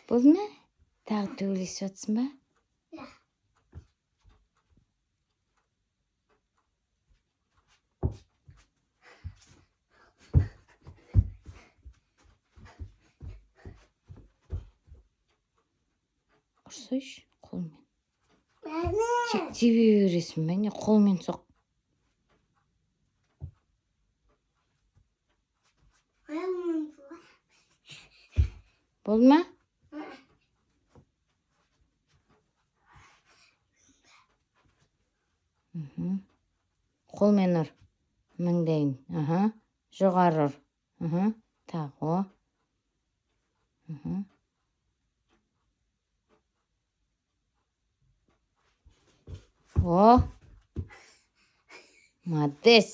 Болды ма? Тағы төбелесіп жатсың ба? Ұрсайшы қолмен. Тек тебе бересің бе? Не қолмен соқ. Болды ма? Қолмен ұр. Маңдайын. Жоғары ұр. Тағы. О. Молодец.